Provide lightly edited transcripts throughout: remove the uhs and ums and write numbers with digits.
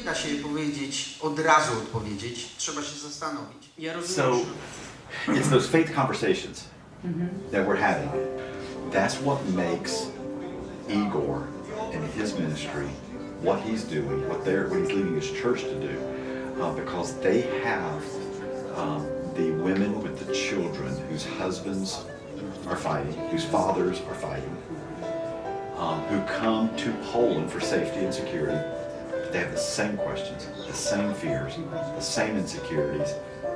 nie da się powiedzieć, od razu odpowiedzieć, trzeba się zastanowić. Ja rozumiem, So, it's those faith conversations that we're having. That's what makes Igor and his ministry, what he's doing, what he's leading his church to do, because they have the women with the children whose husbands are fighting, whose fathers are fighting, who come to Poland for safety and security. They have the same questions, the same fears, the same insecurities,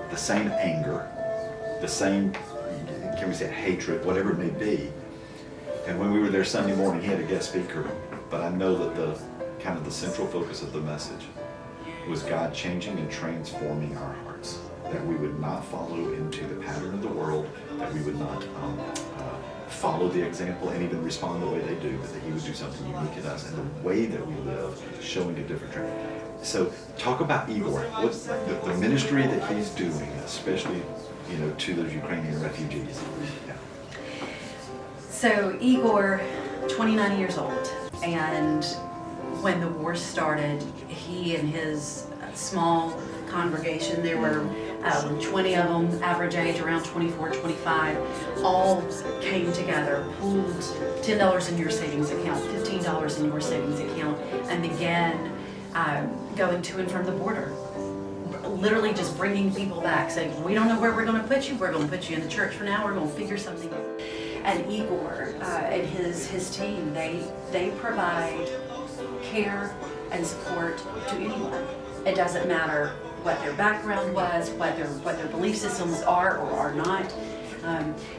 the same anger, the same, can we say, hatred, whatever it may be. And when we were there Sunday morning, he had a guest speaker, but I know that the central focus of the message was God changing and transforming our hearts, that we would not follow into the pattern of the world, that we would not follow the example and even respond the way they do, but that he would do something unique in us and the way that we live, showing a different trend. So talk about Igor, what's the ministry that he's doing, especially, to those Ukrainian refugees. Yeah. So Igor, 29 years old, and when the war started, he and his small congregation, there were 20 of them, average age around 24, 25, all came together, pooled $10 in your savings account, $15 in your savings account, and began going to and from the border. Literally just bringing people back, saying, we don't know where we're going to put you, we're going to put you in the church for now, we're going to figure something out. And Igor and his team, they provide care and support to anyone. It doesn't matter what their background was, what their belief systems are or are not.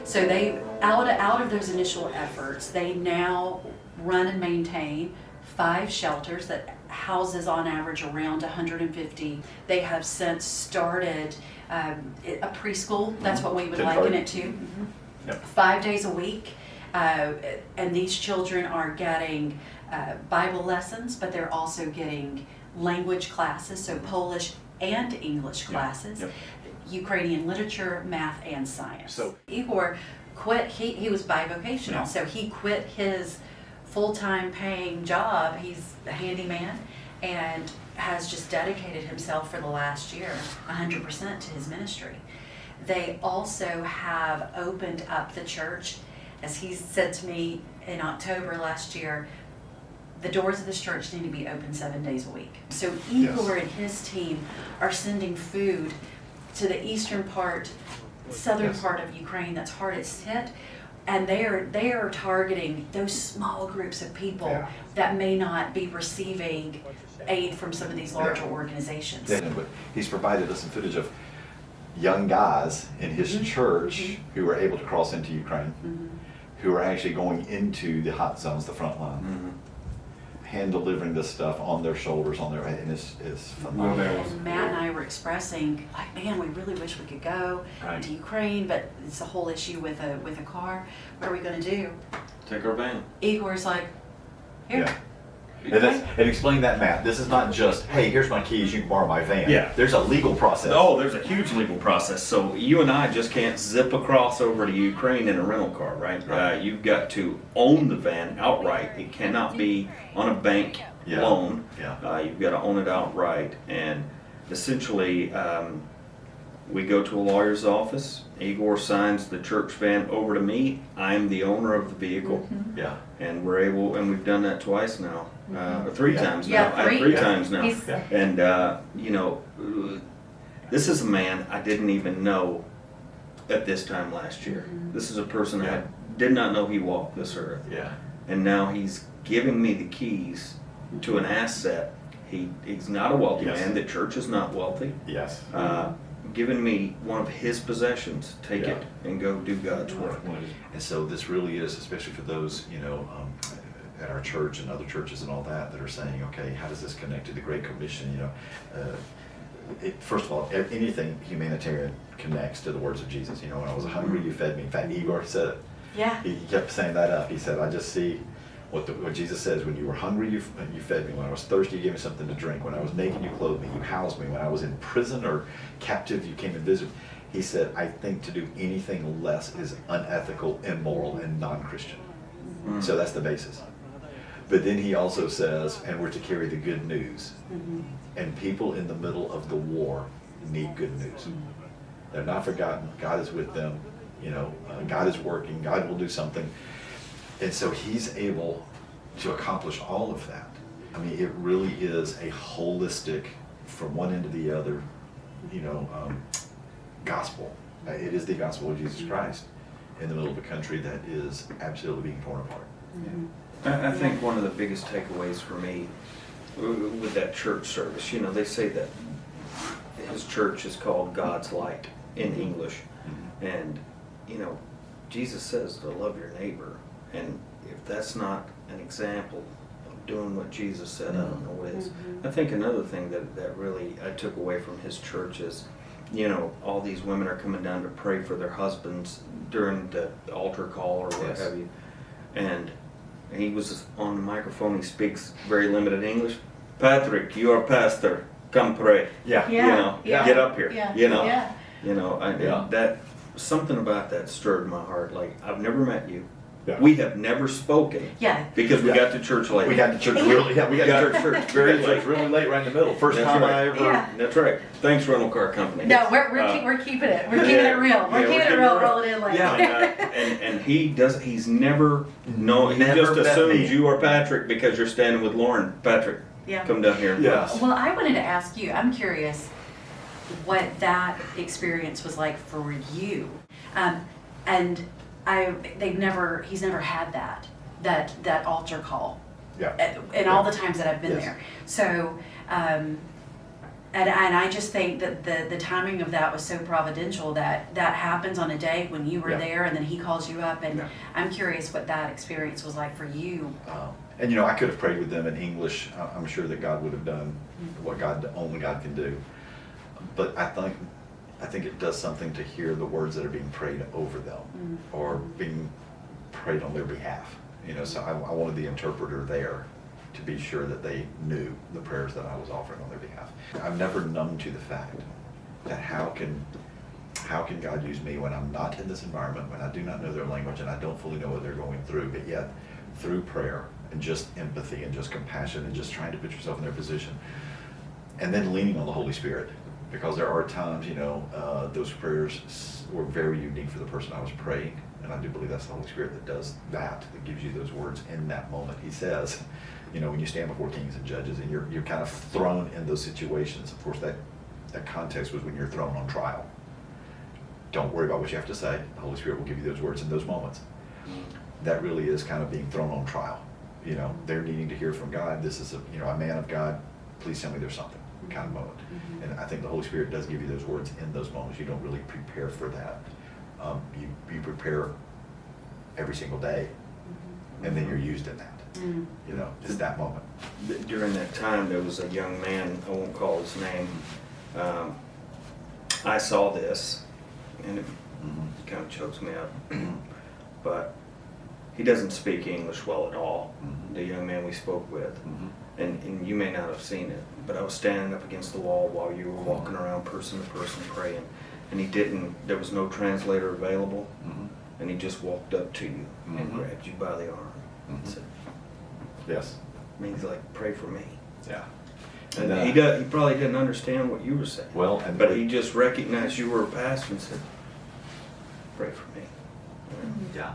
So they, out of those initial efforts, they now run and maintain 5 shelters that houses on average around 150. They have since started a preschool. That's what we would liken it to. Yep. 5 days a week, and these children are getting Bible lessons, but they're also getting language classes, so Polish and English classes, yep. Ukrainian literature, math, and science. So Igor quit, he was bivocational, yeah. So he quit his full-time paying job, he's a handyman, and has just dedicated himself for the last year 100% to his ministry. They also have opened up the church, as he said to me in October last year, the doors of this church need to be open 7 days a week. So Igor and his team are sending food to the eastern part, southern part of Ukraine that's hardest hit, and they are targeting those small groups of people that may not be receiving aid from some of these larger organizations. Yeah, but he's provided us some footage of young guys in his church who were able to cross into Ukraine, who are actually going into the hot zones, the front line, hand delivering this stuff on their shoulders, and it's phenomenal. And Matt and I were expressing, like, man, we really wish we could go to Ukraine, but it's a whole issue with a car. What are we going to do? Take our van. Igor's like, here. Yeah. And explain that, Matt. This is not just, hey, here's my keys, you can borrow my van. Yeah. There's a legal process. Oh, there's a huge legal process. So you and I just can't zip across over to Ukraine in a rental car, right? You've got to own the van outright. It cannot be on a bank loan. Yeah. You've got to own it outright. And essentially, we go to a lawyer's office. Igor signs the church van over to me. I'm the owner of the vehicle. Yeah. And we've done that twice now. Or 3 times now. Yeah, 3 times now. And this is a man I didn't even know at this time last year. This is a person I did not know he walked this earth. Yeah. And now he's giving me the keys to an asset. He's not a wealthy man. The church is not wealthy. Yes. Given me one of his possessions, take it and go do God's work. And so this really is, especially for those, at our church and other churches and all that are saying, okay, how does this connect to the Great Commission? First of all, anything humanitarian connects to the words of Jesus. When I was hungry, you fed me. In fact, Igor said it. Yeah. He kept saying that up. He said, I just see what Jesus says, when you were hungry, you fed me. When I was thirsty, you gave me something to drink. When I was naked, you clothed me. You housed me. When I was in prison or captive, you came and visited. He said, I think to do anything less is unethical, immoral, and non-Christian. So that's the basis. But then he also says, and we're to carry the good news. And people in the middle of the war need good news. They're not forgotten. God is with them. You know, God is working. God will do something. And so he's able to accomplish all of that. I mean, it really is a holistic, from one end to the other, you know, gospel. It is the gospel of Jesus Christ in the middle of a country that is absolutely being torn apart. I think one of the biggest takeaways for me with that church service, you know, they say that his church is called God's Light in English. And, you know, Jesus says to love your neighbor. And if that's not an example of doing what Jesus said, I don't know what is. I think another thing that really I took away from his church is, you know, all these women are coming down to pray for their husbands during the altar call or what have you. And he was on the microphone, he speaks very limited English. Patrick, you are pastor, come pray. Yeah. You know, get up here. Yeah. You know, Yeah. you know, that something about that stirred my heart. Like, I've never met you. Yeah. We have never spoken. Yeah. Because we got to church late. We got to church really, we got to church very late, really late, right in the middle. First That's time right. I ever. Yeah. That's right. Thanks, rental car company. No, we're keeping it. We're keeping it real. We're keeping it real. Rolling in like. Yeah, and he does. He's never. No, he Never just met assumes me. you are Patrick because you're standing with Lauren. Patrick, Yeah. come down here. And Yes. Well, I wanted to ask you. I'm curious what that experience was like for you, and he's never had that altar call. Yeah. And all the times that I've been Yes. there. So, and I just think that the timing of that was so providential that happens on a day when you were Yeah. there, and then he calls you up, and Yeah. I'm curious what that experience was like for you. And you know, I could have prayed with them in English. I'm sure that God would have done what only God can do. But I think it does something to hear the words that are being prayed over them or being prayed on their behalf. You know, so I wanted the interpreter there to be sure that they knew the prayers that I was offering on their behalf. I'm never numb to the fact that how can God use me when I'm not in this environment, when I do not know their language and I don't fully know what they're going through, but yet through prayer and just empathy and just compassion and just trying to put yourself in their position, and then leaning on the Holy Spirit. Because there are times, you know, those prayers were very unique for the person I was praying, and I do believe that's the Holy Spirit that does that gives you those words in that moment. He says, you know, when you stand before kings and judges and you're kind of thrown in those situations, of course that context was when you're thrown on trial. Don't worry about what you have to say. The Holy Spirit will give you those words in those moments. That really is kind of being thrown on trial. You know, they're needing to hear from God. This is a man of God, please tell me there's something kind of moment. And I think the Holy Spirit does give you those words in those moments. You don't really prepare for that. You prepare every single day, and then you're used in that. You know, it's that moment. During that time, there was a young man, I won't call his name. I saw this, and it kind of chokes me up. But he doesn't speak English well at all, the young man we spoke with. And you may not have seen it, but I was standing up against the wall while you were walking around person to person praying. And there was no translator available, and he just walked up to you and grabbed you by the arm and said, Yes. I mean, he's like, pray for me. Yeah. And he probably didn't understand what you were saying. Well, but he just recognized you were a pastor and said, pray for me. Yeah.